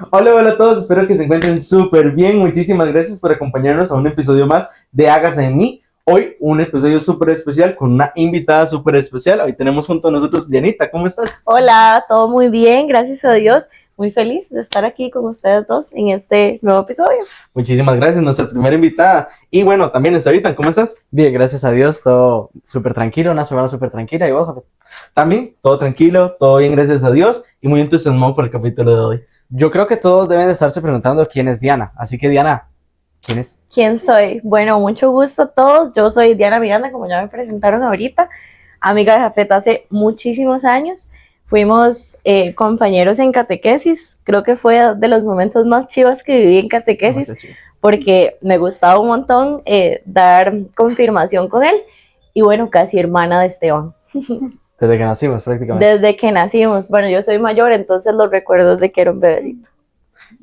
Hola, hola a todos, espero que se encuentren súper bien. Muchísimas gracias por acompañarnos a un episodio más de Hágase en mí. Hoy un episodio súper especial con una invitada súper especial. Hoy tenemos junto a nosotros Dianita, ¿cómo estás? Hola, todo muy bien, gracias a Dios. Muy feliz de estar aquí con ustedes dos en este nuevo episodio. Muchísimas gracias, nuestra primera invitada. Y bueno, también Esteban, ¿cómo estás? Bien, gracias a Dios, todo súper tranquilo, una semana súper tranquila. ¿Y vos, Jafet? También, todo tranquilo, todo bien, gracias a Dios. Y muy entusiasmado por el capítulo de hoy. Yo creo que todos deben de estarse preguntando quién es Diana. Así que, Diana, ¿quién es? ¿Quién soy? Bueno, mucho gusto a todos. Yo soy Diana Miranda, como ya me presentaron ahorita, amiga de Jafet hace muchísimos años. Fuimos compañeros en catequesis. Creo que fue de los momentos más chivas que viví en catequesis, porque me gustaba un montón dar confirmación con él. Y bueno, casi hermana de Esteban. Desde que nacimos, prácticamente. Desde que nacimos. Bueno, yo soy mayor, entonces los recuerdos de que era un bebecito.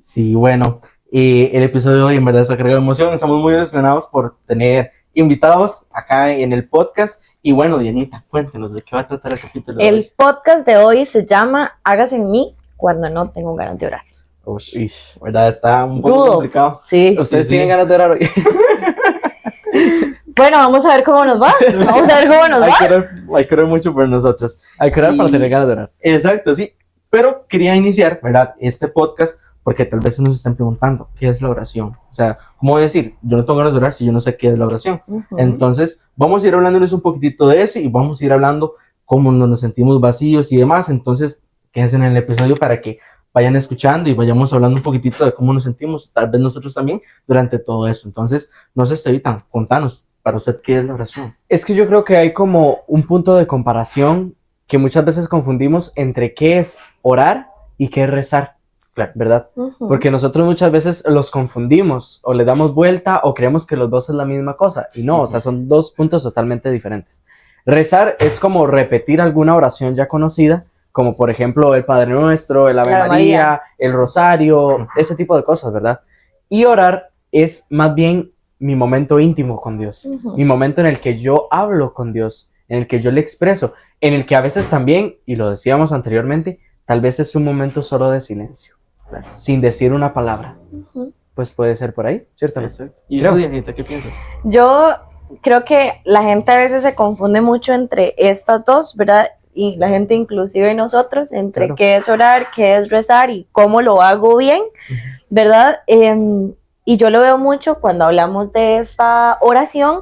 Sí, bueno, el episodio de hoy en verdad está cargado de emoción. Estamos muy emocionados por tener invitados acá en el podcast. Y bueno, Dianita, cuéntenos de qué va a tratar el capítulo de hoy. El podcast de hoy se llama Hágase en mí cuando no tengo ganas de orar. ¿Verdad? Está un poco Rudo. complicado. Sí. ¿Ustedes Sí. tienen ganas de orar hoy? Bueno, vamos a ver cómo nos va. Vamos a ver cómo nos va. Hay que orar mucho por nosotros. Hay que orar para tener ganas de orar. Exacto, sí. Pero quería iniciar, ¿verdad? Este podcast porque tal vez nos estén preguntando qué es la oración. O sea, ¿cómo decir? Yo no tengo ganas de orar si yo no sé qué es la oración. Entonces, vamos a ir hablándoles un poquitito de eso y vamos a ir hablando cómo nos sentimos vacíos y demás. Entonces, quédense en el episodio para que vayan escuchando y vayamos hablando un poquitito de cómo nos sentimos, tal vez nosotros también, durante todo eso. Entonces, no se Esteban, contanos, para usted, ¿qué es la oración? Es que yo creo que hay como un punto de comparación que muchas veces confundimos entre qué es orar y qué es rezar. Claro. ¿Verdad? Porque nosotros muchas veces los confundimos o le damos vuelta o creemos que los dos es la misma cosa y no, o sea, son dos puntos totalmente diferentes. Rezar es como repetir alguna oración ya conocida, como por ejemplo el Padre Nuestro, el Ave María, el Rosario, ese tipo de cosas, ¿verdad? Y orar es más bien mi momento íntimo con Dios, mi momento en el que yo hablo con Dios, en el que yo le expreso, en el que a veces también, y lo decíamos anteriormente, tal vez es un momento solo de silencio. Claro. Sin decir una palabra. Pues puede ser por ahí, ¿cierto? ¿Y tú, Dianita, qué piensas? Yo creo que la gente a veces se confunde mucho entre estas dos, ¿verdad? Y la gente, inclusive nosotros, entre qué es orar, qué es rezar y cómo lo hago bien, ¿verdad? Y yo lo veo mucho cuando hablamos de esta oración,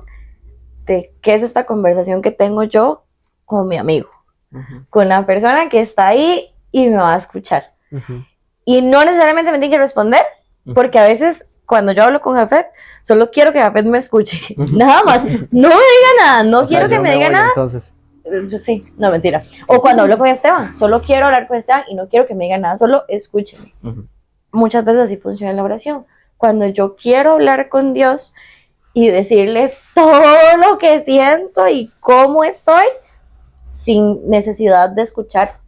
de qué es esta conversación que tengo yo con mi amigo, con la persona que está ahí y me va a escuchar. Y no necesariamente me tiene que responder, porque a veces cuando yo hablo con Jafet, solo quiero que Jafet me escuche. Nada más. No me diga nada, no quiero que me diga nada. Entonces. Sí, no, mentira. O cuando hablo con Esteban, solo quiero hablar con Esteban y no quiero que me diga nada, solo escúcheme. Muchas veces así funciona la oración. Cuando yo quiero hablar con Dios y decirle todo lo que siento y cómo estoy, sin necesidad de escuchar,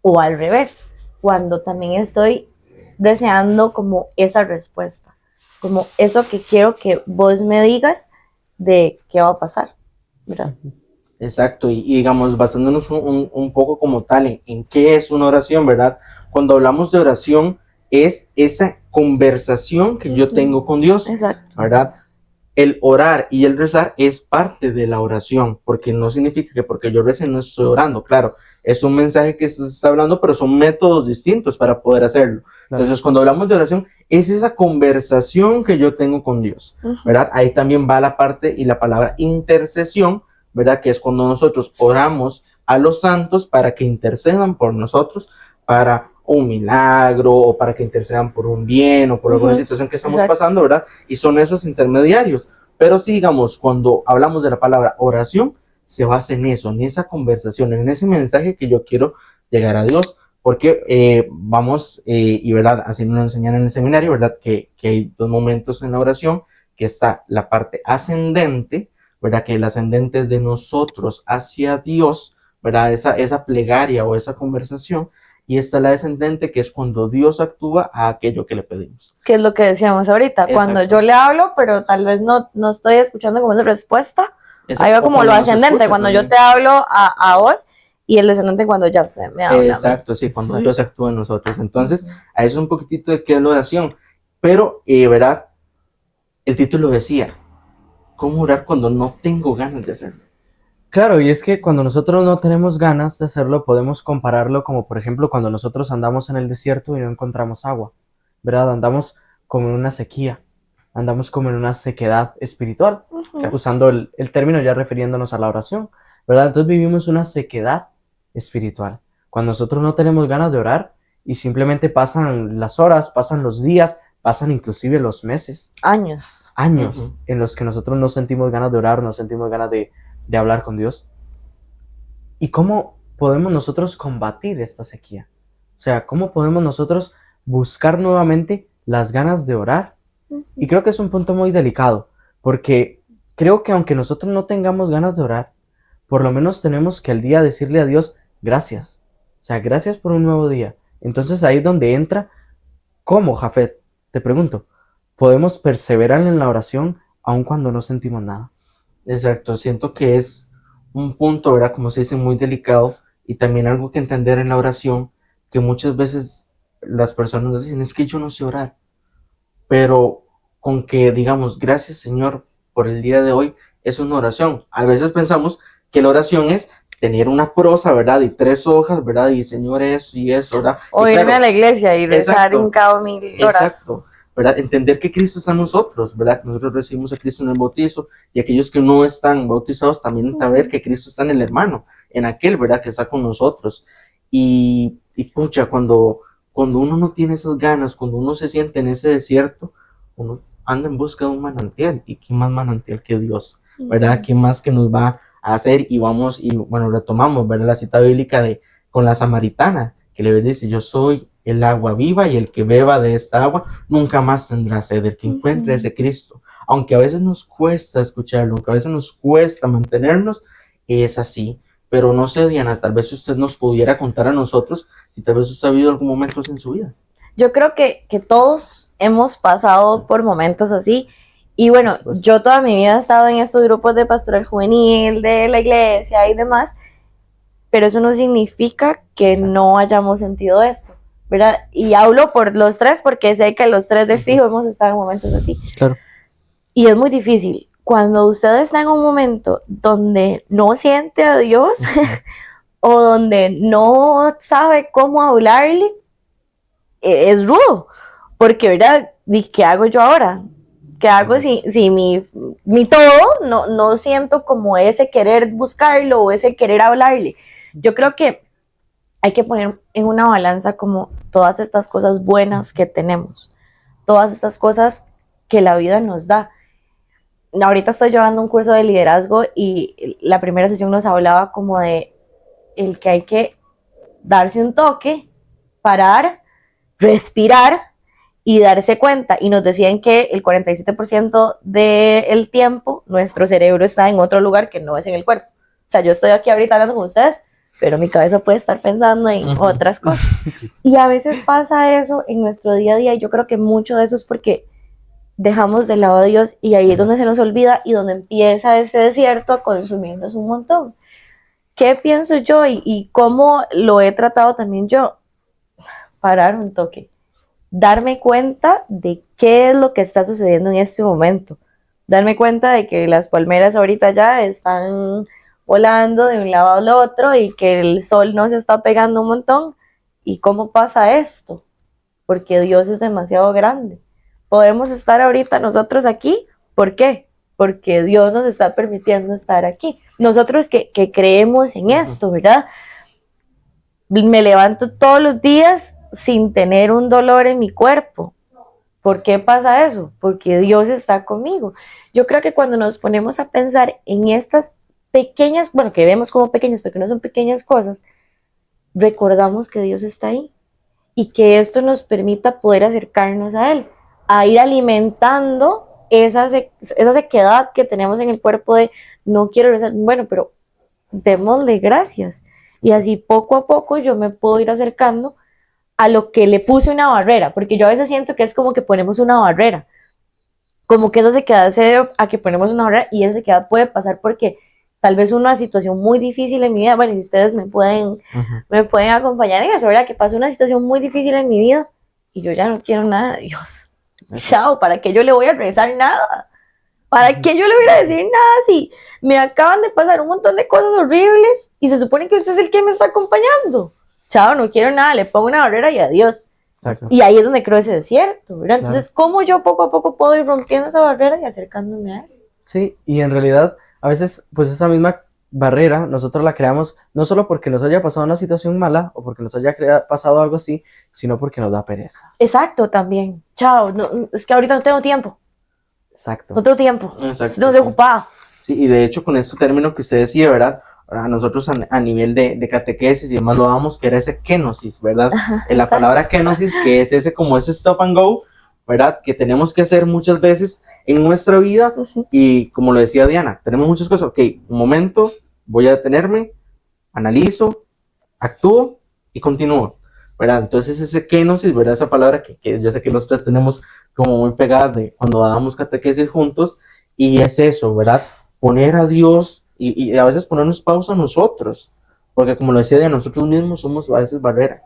o al revés, cuando también estoy deseando como esa respuesta, como eso que quiero que vos me digas de qué va a pasar, ¿verdad? Exacto, y digamos, basándonos un poco como tal en qué es una oración, ¿verdad? Cuando hablamos de oración, es esa conversación que yo tengo con Dios, exacto, ¿verdad? El orar y el rezar es parte de la oración, porque no significa que porque yo rece no estoy orando, claro, es un mensaje que se está hablando, pero son métodos distintos para poder hacerlo. Claro. Entonces, cuando hablamos de oración, es esa conversación que yo tengo con Dios, ¿verdad? Ahí también va la parte y la palabra intercesión, ¿verdad? Que es cuando nosotros oramos a los santos para que intercedan por nosotros, para un milagro o para que intercedan por un bien o por alguna situación que estamos pasando, ¿verdad? Y son esos intermediarios. Pero sí, digamos, cuando hablamos de la palabra oración, se basa en eso, en esa conversación, en ese mensaje que yo quiero llegar a Dios, porque vamos, y verdad, así nos enseñan en el seminario, ¿verdad? Que hay dos momentos en la oración, que está la parte ascendente, ¿verdad? Que el ascendente es de nosotros hacia Dios, ¿verdad? Esa plegaria o esa conversación. Y está la descendente, que es cuando Dios actúa a aquello que le pedimos. Que es lo que decíamos ahorita. Exacto. Cuando yo le hablo, pero tal vez no estoy escuchando como esa respuesta. Exacto. Ahí va como lo ascendente. Cuando también yo te hablo a vos y el descendiente cuando ya usted me habla. Exacto, sí, cuando Dios actúa en nosotros. Entonces, a eso es un poquitito de qué es la oración. Pero, ¿verdad? El título decía, ¿cómo orar cuando no tengo ganas de hacerlo? Claro, y es que cuando nosotros no tenemos ganas de hacerlo, podemos compararlo como, por ejemplo, cuando nosotros andamos en el desierto y no encontramos agua, ¿verdad? Andamos como en una sequía, andamos como en una sequedad espiritual, usando el término ya refiriéndonos a la oración, ¿verdad? Entonces vivimos una sequedad espiritual. Cuando nosotros no tenemos ganas de orar y simplemente pasan las horas, pasan los días, pasan inclusive los meses, Años. en los que nosotros no sentimos ganas de orar, no sentimos ganas de hablar con Dios. ¿Y cómo podemos nosotros combatir esta sequía? O sea, ¿cómo podemos nosotros buscar nuevamente las ganas de orar? Y creo que es un punto muy delicado, porque creo que aunque nosotros no tengamos ganas de orar, por lo menos tenemos que al día decirle a Dios gracias. O sea, gracias por un nuevo día. Entonces ahí es donde entra, ¿cómo, Jafet? Te pregunto, ¿podemos perseverar en la oración aun cuando no sentimos nada? Exacto, siento que es un punto, ¿verdad? Como se dice, muy delicado y también algo que entender en la oración, que muchas veces las personas nos dicen, es que yo no sé orar, pero con que digamos, gracias Señor por el día de hoy, es una oración. A veces pensamos que la oración es tener una prosa, ¿verdad? Y 3 hojas, ¿verdad? Y Señor eso y eso, ¿verdad? O y irme claro, a la iglesia y rezar exacto, en cada 1000 horas. exacto, ¿verdad? Entender que Cristo está en nosotros, ¿verdad? Nosotros recibimos a Cristo en el bautizo y aquellos que no están bautizados también saber que Cristo está en el hermano, en aquel, ¿verdad? Que está con nosotros. Y pucha, cuando uno no tiene esas ganas, cuando uno se siente en ese desierto, uno anda en busca de un manantial. ¿Y quién más manantial que Dios? ¿Verdad? ¿Quién más que nos va a hacer? Y vamos, y bueno, retomamos, ¿verdad? La cita bíblica con la samaritana, que le dice, yo soy el agua viva y el que beba de esta agua nunca más tendrá sed, el que encuentre ese Cristo. Aunque a veces nos cuesta escucharlo, aunque a veces nos cuesta mantenernos, es así. Pero no sé, Diana, tal vez usted nos pudiera contar a nosotros si tal vez usted ha habido algún momento así en su vida. Yo creo que todos hemos pasado por momentos así. Y bueno, yo toda mi vida he estado en estos grupos de pastoral juvenil, de la iglesia y demás, pero eso no significa que no hayamos sentido esto, ¿verdad? Y hablo por los 3 porque sé que los 3 de fijo hemos estado en momentos así. Claro. Y es muy difícil. Cuando usted está en un momento donde no siente a Dios o donde no sabe cómo hablarle, es rudo. Porque, ¿verdad? ¿Y qué hago yo ahora? ¿Qué hago si mi todo no siento como ese querer buscarlo o ese querer hablarle? Yo creo que hay que poner en una balanza como todas estas cosas buenas que tenemos, todas estas cosas que la vida nos da. Ahorita estoy llevando un curso de liderazgo y la primera sesión nos hablaba como de el que hay que darse un toque, parar, respirar y darse cuenta. Y nos decían que el 47% del tiempo nuestro cerebro está en otro lugar que no es en el cuerpo. O sea, yo estoy aquí ahorita hablando con ustedes, pero mi cabeza puede estar pensando en otras cosas. Sí. Y a veces pasa eso en nuestro día a día y yo creo que mucho de eso es porque dejamos de lado a Dios y ahí es donde se nos olvida y donde empieza ese desierto a consumirnos un montón. ¿Qué pienso yo y cómo lo he tratado también yo? Parar un toque, darme cuenta de qué es lo que está sucediendo en este momento, darme cuenta de que las palmeras ahorita ya están volando de un lado al otro y que el sol no se está pegando un montón. ¿Y cómo pasa esto? Porque Dios es demasiado grande. Podemos estar ahorita nosotros aquí, ¿por qué? Porque Dios nos está permitiendo estar aquí. Nosotros que creemos en esto, ¿verdad? Me levanto todos los días sin tener un dolor en mi cuerpo. ¿Por qué pasa eso? Porque Dios está conmigo. Yo creo que cuando nos ponemos a pensar en estas pequeñas, bueno, que vemos como pequeñas, pero que no son pequeñas cosas, recordamos que Dios está ahí y que esto nos permita poder acercarnos a Él, a ir alimentando esa sequedad que tenemos en el cuerpo de no quiero rezar, bueno, pero démosle gracias. Y así poco a poco yo me puedo ir acercando a lo que le puse una barrera, porque yo a veces siento que es como que ponemos una barrera, como que esa sequedad se debe a que ponemos una barrera y esa sequedad puede pasar porque tal vez una situación muy difícil en mi vida, bueno, y ustedes me pueden acompañar en eso, ¿verdad? Que pasa una situación muy difícil en mi vida y yo ya no quiero nada de Dios. Chao, ¿para qué yo le voy a rezar nada? ¿Para qué yo le voy a decir nada si me acaban de pasar un montón de cosas horribles y se supone que usted es el que me está acompañando? Chao, no quiero nada, le pongo una barrera y adiós. Exacto. Y ahí es donde creo ese desierto, ¿verdad? Claro. Entonces, ¿cómo yo poco a poco puedo ir rompiendo esa barrera y acercándome a él? Sí, y en realidad, a veces, pues esa misma barrera, nosotros la creamos no solo porque nos haya pasado una situación mala o porque nos haya pasado algo así, sino porque nos da pereza. Exacto, también. Chao, no, es que ahorita no tengo tiempo. Exacto. No tengo tiempo. Exacto, No estoy sí. ocupada. Sí, y de hecho con este término que usted decía, ¿verdad? A nosotros a nivel de catequesis y demás lo damos, que era ese kenosis, ¿verdad? La exacto. palabra kenosis, que es ese como ese stop and go, ¿verdad? Que tenemos que hacer muchas veces en nuestra vida y como lo decía Diana, tenemos muchas cosas, ok, un momento, voy a detenerme, analizo, actúo y continúo, ¿verdad? Entonces ese kenosis, ¿verdad? Esa palabra que yo sé que los tres tenemos como muy pegadas de cuando dábamos catequesis juntos y es eso, ¿verdad? Poner a Dios y a veces ponernos pausa a nosotros, porque como lo decía Diana, nosotros mismos somos a veces barrera.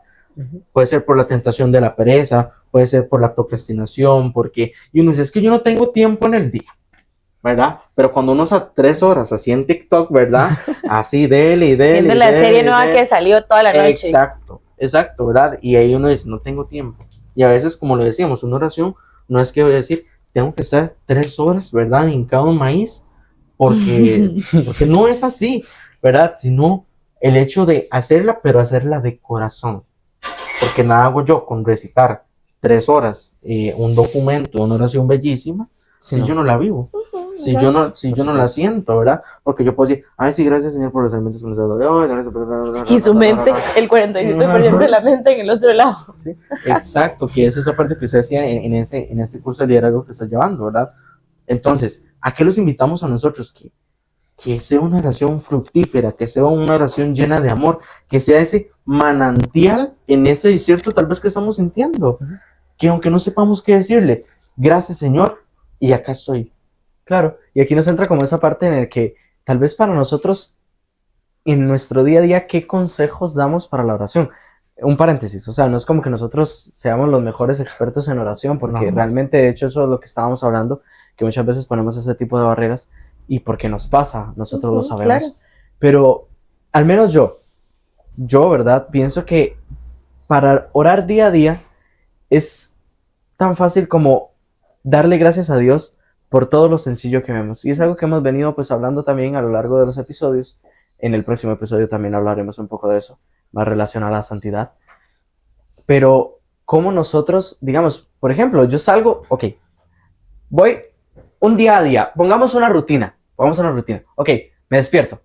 Puede ser por la tentación de la pereza, puede ser por la procrastinación, porque y uno dice, es que yo no tengo tiempo en el día, ¿verdad? Pero cuando uno está 3 horas así en TikTok, ¿verdad? Así dele y dele. Viendo la serie nueva que salió toda la noche. Exacto, ¿verdad? Y ahí uno dice, no tengo tiempo. Y a veces, como lo decíamos, una oración no es que voy a decir, tengo que estar 3 horas, ¿verdad? Hincado en maíz, porque no es así, ¿verdad? Sino el hecho de hacerla, pero hacerla de corazón. Porque nada hago yo con recitar 3 horas un documento, una oración bellísima, si yo no la vivo, si yo no la siento, ¿verdad? Porque yo puedo decir, ay, sí, gracias Señor por los alimentos que nos has dado de hoy. Y su mente, el 47% de la mente en el otro lado. Sí, exacto, que es esa parte que usted decía en ese curso de liderazgo que está llevando, ¿verdad? Entonces, ¿a qué los invitamos a nosotros? Que sea una oración fructífera, que sea una oración llena de amor, que sea ese manantial en ese desierto tal vez que estamos sintiendo, que aunque no sepamos qué decirle, gracias Señor, y acá estoy. Claro, y aquí nos entra como esa parte en el que tal vez para nosotros, en nuestro día a día, ¿qué consejos damos para la oración? Un paréntesis, o sea, no es como que nosotros seamos los mejores expertos en oración, porque realmente, de hecho, eso es lo que estábamos hablando, que muchas veces ponemos ese tipo de barreras, y porque nos pasa, nosotros lo sabemos. Claro. Pero al menos yo, ¿verdad? Pienso que para orar día a día es tan fácil como darle gracias a Dios por todo lo sencillo que vemos. Y es algo que hemos venido pues hablando también a lo largo de los episodios. En el próximo episodio también hablaremos un poco de eso, más relacionado a la santidad. Pero como nosotros, digamos, por ejemplo, yo salgo, ok, voy un día a día, pongamos una rutina. Ok, me despierto.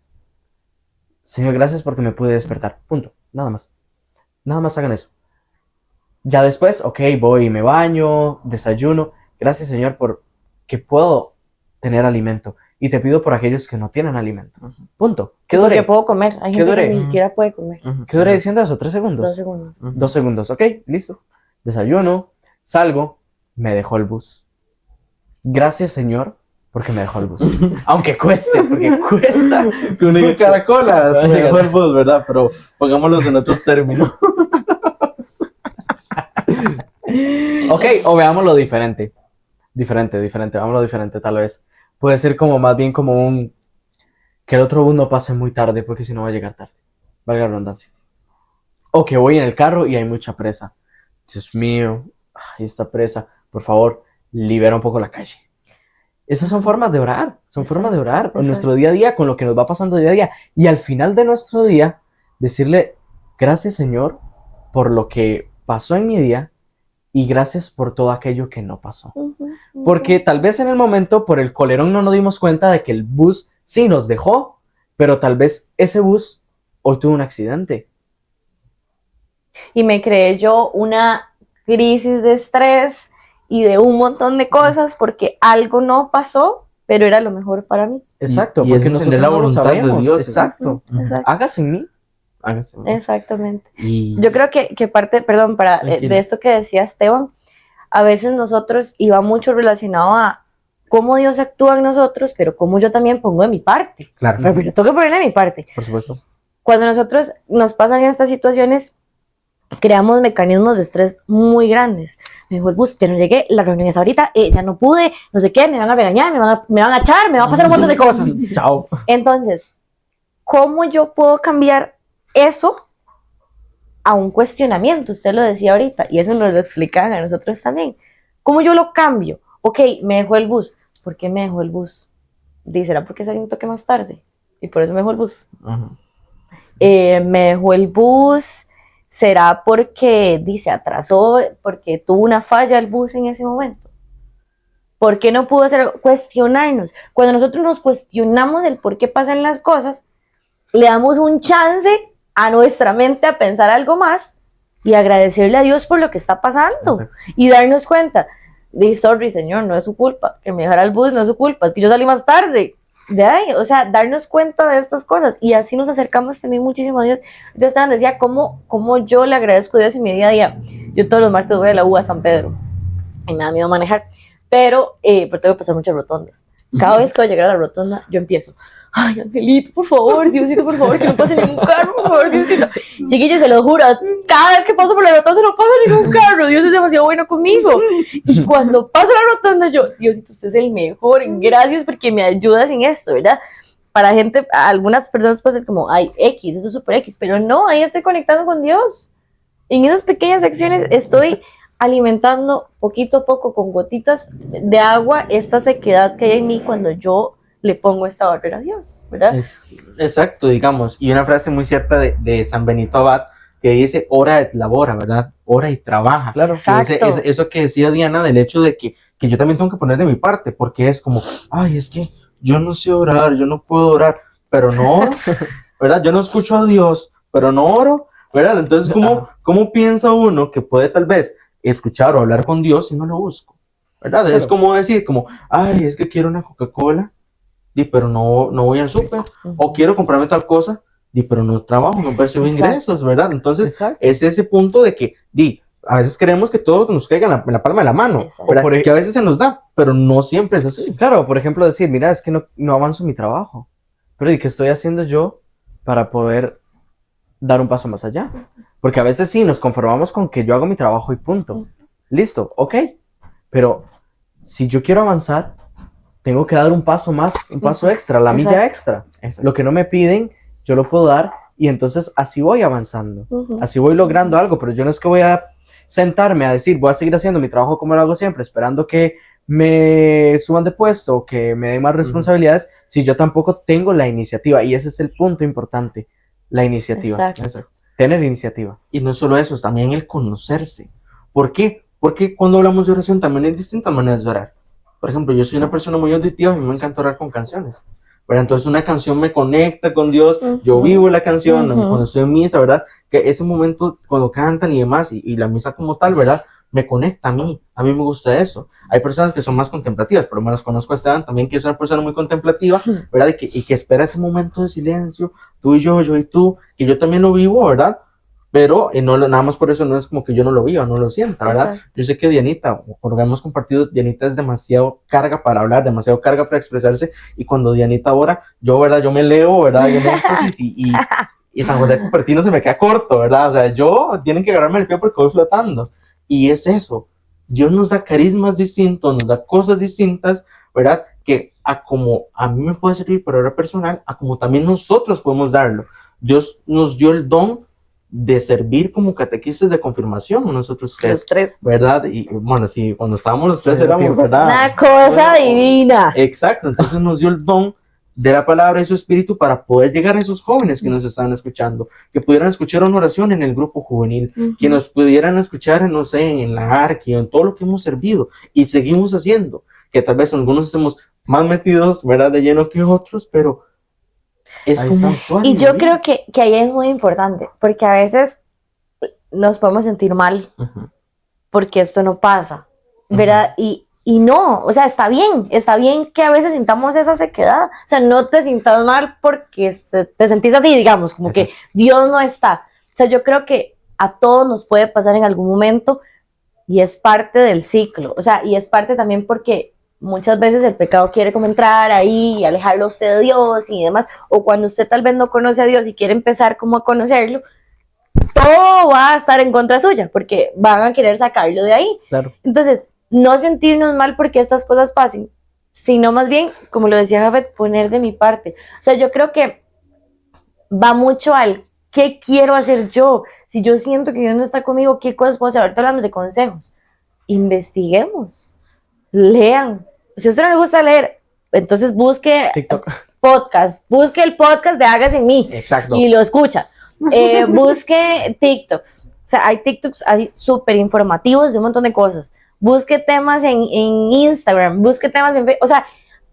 Señor, gracias porque me pude despertar. Punto. Nada más. Nada más hagan eso. Ya después, ok, voy y me baño, desayuno. Gracias, Señor, por que puedo tener alimento. Y te pido por aquellos que no tienen alimento. Punto. ¿Qué duré? Porque puedo comer. Hay gente que ni siquiera puede comer. ¿Qué duré diciendo eso? ¿3 segundos? 2 segundos. 2 segundos. Ok, listo. Desayuno, salgo, me dejó el bus. Gracias, Señor, porque me dejó el bus. Aunque cueste, porque cuesta. Que uno diga caracolas, me dejó el bus, ¿verdad? Pero pongámoslo en otros términos. Ok, o veámoslo diferente. Veámoslo diferente tal vez. Puede ser como más bien como que el otro bus no pase muy tarde, porque si no va a llegar tarde. Valga la redundancia. O que voy en el carro y hay mucha presa. Dios mío, ahí está presa. Por favor, libera un poco la calle. Esas son formas de orar, en nuestro día a día, con lo que nos va pasando día a día. Y al final de nuestro día, decirle, gracias Señor por lo que pasó en mi día y gracias por todo aquello que no pasó. Porque tal vez en el momento, por el colerón, no nos dimos cuenta de que el bus sí nos dejó, pero tal vez ese bus hoy tuvo un accidente. Y me creé yo una crisis de estrés y de un montón de cosas porque algo no pasó, pero era lo mejor para mí. Exacto, y porque nosotros no lo sabemos. De Dios, exacto. Hágase en mí. Exactamente. Y yo creo que parte, perdón, de esto que decía Esteban, a veces nosotros iba mucho relacionado a cómo Dios actúa en nosotros, pero cómo yo también pongo de mi parte. Claro. Pero yo tengo que poner de mi parte. Por supuesto. Cuando nosotros nos pasan estas situaciones, creamos mecanismos de estrés muy grandes. Me dijo el bus, ya no llegué, la reunión es ahorita, ya no pude, no sé qué, me van a regañar, me van a echar, me va a pasar un montón de cosas. Chao. Entonces, ¿cómo yo puedo cambiar eso a un cuestionamiento? Usted lo decía ahorita, y eso nos lo explicaban a nosotros también. ¿Cómo yo lo cambio? Ok, me dejó el bus. ¿Por qué me dejó el bus? Dice, ¿será porque salió un toque más tarde? Y por eso me dejó el bus. Me dejó el bus, ¿será porque dice atrasó, porque tuvo una falla el bus en ese momento? ¿Por qué no pudo hacer? Cuestionarnos. Cuando nosotros nos cuestionamos el por qué pasan las cosas, le damos un chance a nuestra mente a pensar algo más y agradecerle a Dios por lo que está pasando. Exacto. Y darnos cuenta, de sorry señor, no es su culpa, que me dejara el bus no es su culpa, es que yo salí más tarde. O sea, darnos cuenta de estas cosas y así nos acercamos también muchísimo a Dios. Yo estaban decía cómo yo le agradezco a Dios en mi día a día. Yo todos los martes voy a la U a San Pedro y me da miedo manejar, pero tengo que pasar muchas rotondas. Cada vez que voy a llegar a la rotonda yo empiezo, ay Angelito, por favor, Diosito, por favor, que no pase ningún carro, por favor, Diosito. Chiquillos, se lo juro, cada vez que paso por la rotonda no pasa ningún carro, Dios es demasiado bueno conmigo. Y cuando paso la rotonda yo, Diosito, usted es el mejor, gracias porque me ayudas en esto, ¿verdad? Para gente, algunas personas pueden ser como, ay, X, eso es súper X, pero no, ahí estoy conectando con Dios. En esas pequeñas acciones estoy alimentando poquito a poco, con gotitas de agua, esta sequedad que hay en mí cuando yo le pongo esta barrera a Dios, ¿verdad? Exacto, digamos, y una frase muy cierta de San Benito Abad que dice, ora et labora, ¿verdad? Ora y trabaja. Claro. Eso que decía Diana del hecho de que yo también tengo que poner de mi parte, porque es como, ay, es que yo no sé orar, yo no puedo orar, pero no oro, ¿verdad? Yo no escucho a Dios, pero no oro, ¿verdad? Entonces, ¿cómo piensa uno que puede tal vez escuchar o hablar con Dios si no lo busco? ¿Verdad? Claro. Es como decir, como, ay, es que quiero una Coca-Cola, pero no voy al súper, o quiero comprarme tal cosa, pero no trabajo, no percibo ingresos, ¿verdad? Entonces, es ese punto de que, a veces creemos que todo nos caiga en la palma de la mano, que a veces se nos da, pero no siempre es así. Claro, por ejemplo, decir, mira, es que no avanzo en mi trabajo, pero ¿y qué estoy haciendo yo para poder dar un paso más allá? Porque a veces sí, nos conformamos con que yo hago mi trabajo y punto. Listo, ok, pero si yo quiero avanzar, tengo que dar un paso más, un paso extra, la milla extra. Lo que no me piden, yo lo puedo dar y entonces así voy avanzando. Así voy logrando algo, pero yo no es que voy a sentarme a decir, voy a seguir haciendo mi trabajo como lo hago siempre, esperando que me suban de puesto o que me den más responsabilidades, si yo tampoco tengo la iniciativa. Y ese es el punto importante, la iniciativa. Exacto. Tener iniciativa. Y no solo eso, también el conocerse. ¿Por qué? Porque cuando hablamos de oración también hay distintas maneras de orar. Por ejemplo, yo soy una persona muy auditiva y me encanta orar con canciones. ¿Verdad? Entonces una canción me conecta con Dios, yo vivo la canción, cuando estoy en misa, ¿verdad? Que ese momento cuando cantan y demás, y la misa como tal, ¿verdad? Me conecta a mí me gusta eso. Hay personas que son más contemplativas, por lo menos conozco a Esteban también, que es una persona muy contemplativa, ¿verdad? Y que espera ese momento de silencio, tú y yo y tú, que yo también lo vivo, ¿verdad? Pero no, nada más por eso no es como que yo no lo viva, no lo sienta, ¿verdad? Exacto. Yo sé que Dianita, por lo que hemos compartido, Dianita es demasiado carga para hablar, demasiado carga para expresarse, y cuando Dianita ora, yo, ¿verdad? Yo me leo, ¿verdad? Yo me éxtasis y San José Cupertino se me queda corto, ¿verdad? O sea, tienen que agarrarme el pie porque voy flotando. Y es eso, Dios nos da carismas distintos, nos da cosas distintas, ¿verdad? Que a como a mí me puede servir para orar personal, a como también nosotros podemos darlo. Dios nos dio el don de servir como catequistas de confirmación, nosotros tres, ¿verdad? Y bueno, sí, cuando estábamos los tres éramos, ¿verdad? Una cosa divina. Exacto, entonces nos dio el don de la palabra y su espíritu para poder llegar a esos jóvenes que nos están escuchando, que pudieran escuchar una oración en el grupo juvenil, que nos pudieran escuchar, no sé, en la arqui, en todo lo que hemos servido y seguimos haciendo, que tal vez algunos estemos más metidos, ¿verdad? De lleno que otros, pero es ahí como actuar. Y yo creo que ahí es muy importante, porque a veces nos podemos sentir mal porque esto no pasa, ¿verdad? Y no, o sea, está bien que a veces sintamos esa sequedad, o sea, no te sientas mal porque te sentís así, digamos, como que Dios no está. O sea, yo creo que a todos nos puede pasar en algún momento y es parte del ciclo, o sea, y es parte también porque muchas veces el pecado quiere como entrar ahí y alejarlo a usted de Dios y demás, o cuando usted tal vez no conoce a Dios y quiere empezar como a conocerlo, todo va a estar en contra suya, porque van a querer sacarlo de ahí. Claro. Entonces, no sentirnos mal porque estas cosas pasen, sino más bien, como lo decía Jafet, poner de mi parte. O sea, yo creo que va mucho al ¿qué quiero hacer yo? Si yo siento que Dios no está conmigo, ¿qué cosas puedo hacer? Ahorita hablamos de consejos. Investiguemos, lean. Si a usted no le gusta leer, entonces busque TikTok. podcast, busque el podcast de Hágase en mí. Exacto. Y lo escucha. Busque TikToks. O sea, hay TikToks súper informativos de un montón de cosas. Busque temas en Instagram, busque temas en Facebook. O sea,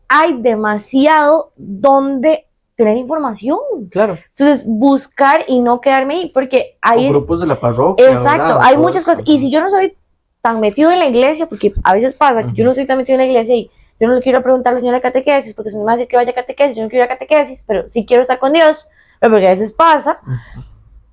hay demasiado donde tener información. Claro. Entonces, buscar y no quedarme ahí, porque hay... O grupos de la parroquia. Exacto, ¿verdad? hay Todo muchas eso. cosas. Y si yo no soy tan metido en la iglesia, porque a veces pasa que yo no soy tan metido en la iglesia y yo no le quiero preguntar a la señora de catequesis, porque si no me hace que vaya a catequesis, yo no quiero ir a catequesis, pero sí quiero estar con Dios, pero porque a veces pasa,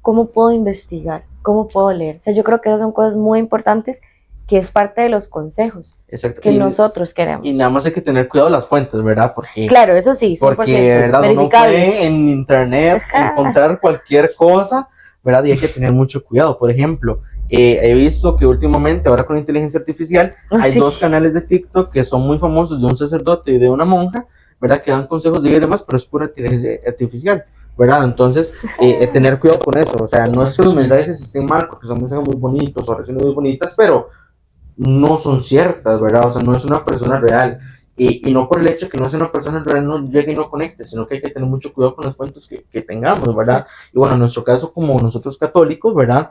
¿cómo puedo investigar? ¿Cómo puedo leer? O sea, yo creo que esas son cosas muy importantes que es parte de los consejos Exacto. que nosotros queremos. Y nada más hay que tener cuidado las fuentes, ¿verdad? Porque, Claro, eso sí, 100%, porque de verdad, uno verificables. puede en internet encontrar cualquier cosa, ¿verdad? Y hay que tener mucho cuidado. Por ejemplo, he visto que últimamente, ahora con la inteligencia artificial, hay Sí. 2 canales de TikTok que son muy famosos, de un sacerdote y de una monja, ¿verdad? Que dan consejos de vida y demás, pero es pura inteligencia artificial, ¿verdad? Entonces, tener cuidado con eso. O sea, no es que los mensajes estén mal, porque son mensajes muy bonitos, oraciones muy bonitas, pero no son ciertas, ¿verdad? O sea, no es una persona real. Y no por el hecho de que no sea una persona real no llegue y no conecte, sino que hay que tener mucho cuidado con las fuentes que tengamos, ¿verdad? Sí. Y bueno, en nuestro caso, como nosotros católicos, ¿verdad?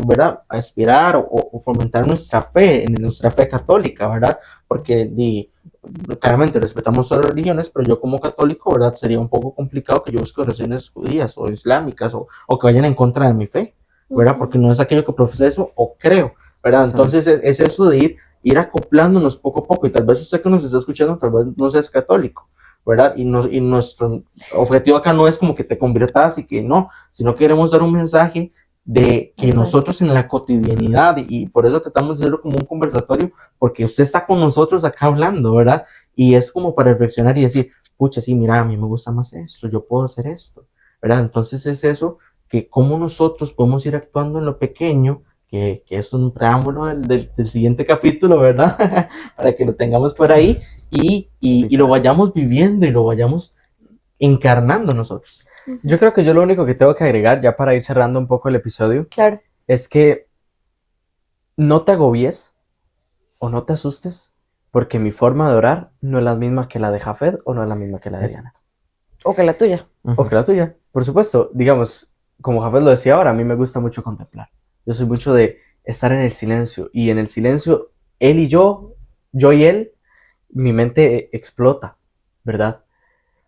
¿Verdad? Aspirar o fomentar nuestra fe, en nuestra fe católica, ¿verdad? Porque claramente respetamos todas las religiones, pero yo como católico, ¿verdad? Sería un poco complicado que yo busque oraciones judías o islámicas o que vayan en contra de mi fe, ¿verdad? Porque no es aquello que profesa eso o creo, ¿verdad? Sí. Entonces es eso de ir acoplándonos poco a poco, y tal vez usted que nos está escuchando, tal vez no seas católico, ¿verdad? Y nuestro objetivo acá no es como que te conviertas y que no, sino que queremos dar un mensaje de que nosotros en la cotidianidad, y por eso tratamos de hacerlo como un conversatorio, porque usted está con nosotros acá hablando, ¿verdad? Y es como para reflexionar y decir, pucha, sí, mira, a mí me gusta más esto, yo puedo hacer esto, ¿verdad? Entonces es eso, que cómo nosotros podemos ir actuando en lo pequeño, que es un preámbulo del siguiente capítulo, ¿verdad? Para que lo tengamos por ahí y lo vayamos viviendo y lo vayamos encarnando nosotros. Yo creo que yo lo único que tengo que agregar, ya para ir cerrando un poco el episodio, claro, es que no te agobies o no te asustes, porque mi forma de orar no es la misma que la de Jafet o no es la misma que la de Diana. o que la tuya. O que la tuya, por supuesto. Digamos, como Jafet lo decía ahora, a mí me gusta mucho contemplar. Yo soy mucho de estar en el silencio, y en el silencio, él y yo y él, mi mente explota, ¿verdad?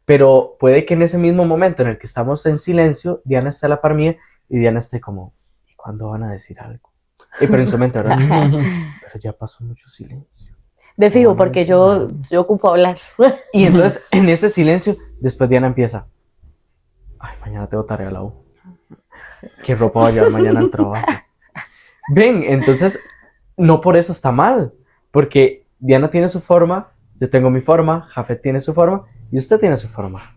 Pero puede que en ese mismo momento en el que estamos en silencio, Diana esté a la par mía y Diana esté como, ¿y cuándo van a decir algo? Pero en su mente, ¿verdad? Pero ya pasó mucho silencio. De fijo, porque yo ocupo hablar. Y entonces, en ese silencio, después Diana empieza, ay, mañana tengo tarea a la U. ¿Qué ropa voy a llevar mañana al trabajo? Ven, entonces, no por eso está mal, porque Diana tiene su forma, yo tengo mi forma, Jafet tiene su forma, y usted tiene su forma.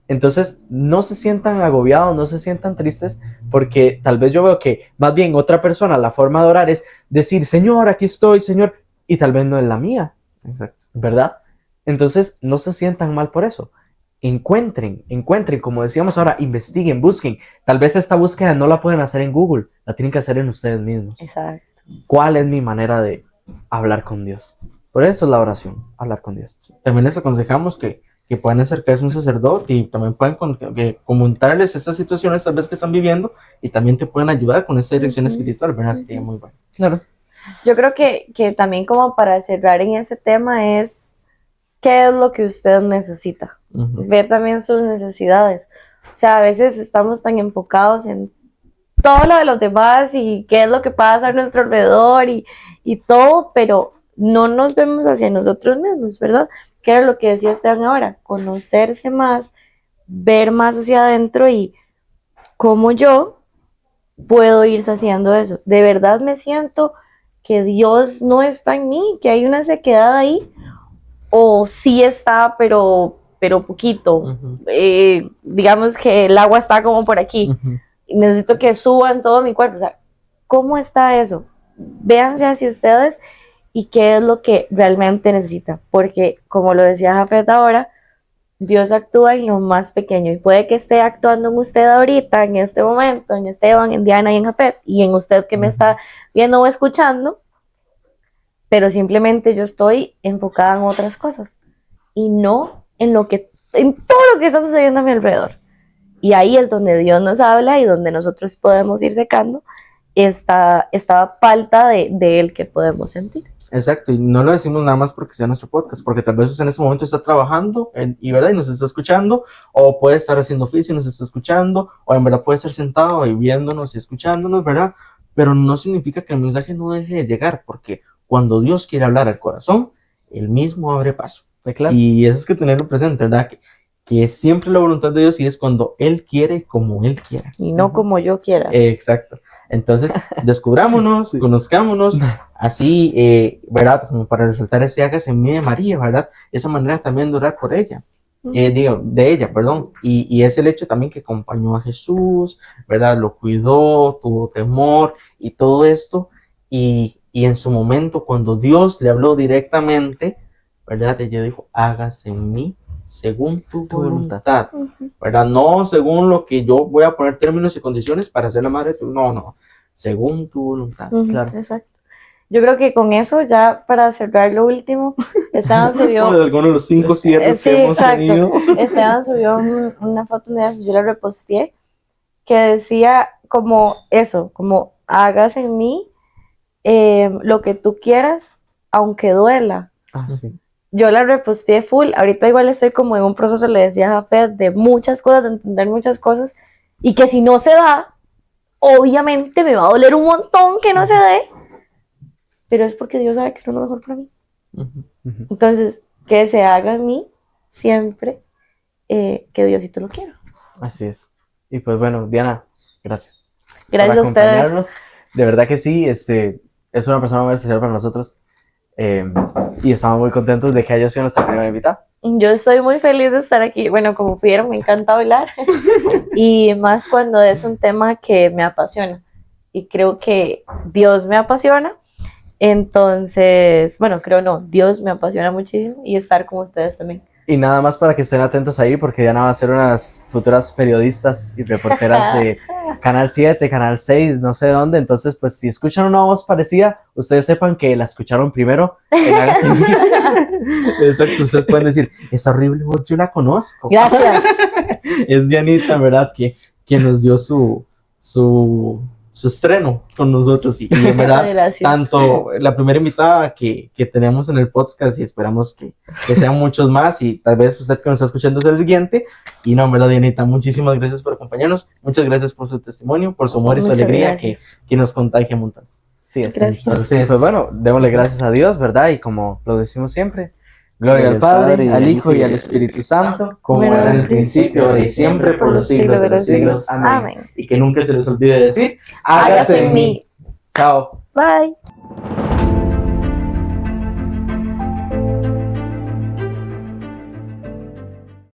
Entonces, no se sientan agobiados, no se sientan tristes, porque tal vez yo veo que más bien otra persona, la forma de orar es decir, Señor, aquí estoy, Señor, y tal vez no es la mía. Exacto. ¿Verdad? Entonces, no se sientan mal por eso. Encuentren, como decíamos ahora, investiguen, busquen. Tal vez esta búsqueda no la pueden hacer en Google, la tienen que hacer en ustedes mismos. Exacto. ¿Cuál es mi manera de hablar con Dios? Por eso es la oración, hablar con Dios. También les aconsejamos que puedan acercarse a un sacerdote y también pueden comentarles estas situaciones tal vez que están viviendo, y también te pueden ayudar con esa dirección espiritual, ¿verdad? Sería muy bueno. Claro. Yo creo que también, como para cerrar en ese tema, es qué es lo que usted necesita. Ver también sus necesidades. O sea, a veces estamos tan enfocados en todo lo de los demás y qué es lo que pasa a nuestro alrededor y todo, pero no nos vemos hacia nosotros mismos, ¿verdad? Que era lo que decía Esteban ahora, conocerse más, ver más hacia adentro y cómo yo puedo ir saciando eso. De verdad me siento que Dios no está en mí, que hay una sequedad ahí, o sí está, pero poquito. Digamos que el agua está como por aquí. Y necesito que suban todo mi cuerpo. O sea, ¿cómo está eso? Véanse hacia ustedes y qué es lo que realmente necesitan. Porque, como lo decía Jafet ahora, Dios actúa en lo más pequeño y puede que esté actuando en usted ahorita, en este momento, en Esteban, en Diana y en Jafet, y en usted que me está viendo o escuchando, pero simplemente yo estoy enfocada en otras cosas y no en todo lo que está sucediendo a mi alrededor. Y ahí es donde Dios nos habla y donde nosotros podemos ir secando esta falta de Él que podemos sentir. Exacto, y no lo decimos nada más porque sea nuestro podcast, porque tal vez usted en ese momento está trabajando y verdad y nos está escuchando, o puede estar haciendo oficio y nos está escuchando, o en verdad puede estar sentado y viéndonos y escuchándonos, ¿verdad? Pero no significa que el mensaje no deje de llegar, porque cuando Dios quiere hablar al corazón, Él mismo abre paso. Sí, claro. Y eso es que tenerlo presente, ¿verdad? Que es siempre la voluntad de Dios y es cuando Él quiere como Él quiera. Y no como yo quiera. Exacto. Entonces, descubrámonos, conozcámonos, así, ¿verdad? Como para resaltar ese hágase en mí de María, ¿verdad? Esa manera también de orar por ella, de ella, perdón. Y es el hecho también que acompañó a Jesús, ¿verdad? Lo cuidó, tuvo temor y todo esto. Y en su momento, cuando Dios le habló directamente, ¿verdad? Ella dijo, hágase en mí según tu voluntad, ¿verdad? No según lo que yo voy a poner términos y condiciones para ser la madre de tu, no, según tu voluntad. Claro. Exacto. Yo creo que con eso, ya para cerrar lo último, Esteban subió... algunos de los 5 cierres sí, que hemos tenido. Estaban subió una foto de eso, yo la reposteé, que decía como eso, como hagas en mí lo que tú quieras, aunque duela. Sí. Yo la reposteé full, ahorita igual estoy como en un proceso, le decía a Jafet, de muchas cosas, de entender muchas cosas, y que si no se da, obviamente me va a doler un montón que no se dé, pero es porque Dios sabe que es lo mejor para mí. Entonces, que se haga en mí siempre que Diosito lo quiera. Así es. Y pues bueno, Diana, gracias. Gracias a ustedes. De verdad que sí, es una persona muy especial para nosotros. Y estamos muy contentos de que haya sido nuestra primera invitada. Yo estoy muy feliz de estar aquí. Bueno, como vieron, me encanta hablar. Y más cuando es un tema que me apasiona. Y creo que Dios me apasiona. Entonces, bueno, Dios me apasiona muchísimo. Y estar con ustedes también. Y nada más para que estén atentos ahí, porque Diana va a ser unas futuras periodistas y reporteras de Canal 7, Canal 6, no sé dónde. Entonces, pues si escuchan una voz parecida, ustedes sepan que la escucharon primero en Hágase en mí. Exacto, ustedes pueden decir, esa horrible voz yo la conozco. Gracias. Es Dianita, ¿verdad? Quien nos dio su estreno con nosotros y en verdad Gracias. Tanto la primera invitada que tenemos en el podcast y esperamos que sean muchos más y tal vez usted que nos está escuchando es el siguiente y no, en verdad Dianita, muchísimas gracias por acompañarnos, muchas gracias por su testimonio, por su amor y su alegría que nos contagia montones. Sí, es. Gracias. Entonces, pues bueno, démosle gracias a Dios, ¿verdad? Y como lo decimos siempre, gloria al Padre, al Hijo y al Espíritu Santo, como era en el principio, ahora y siempre, por los siglos de los siglos. Amén. Y que nunca se les olvide decir, hágase en mí. Chao. Bye.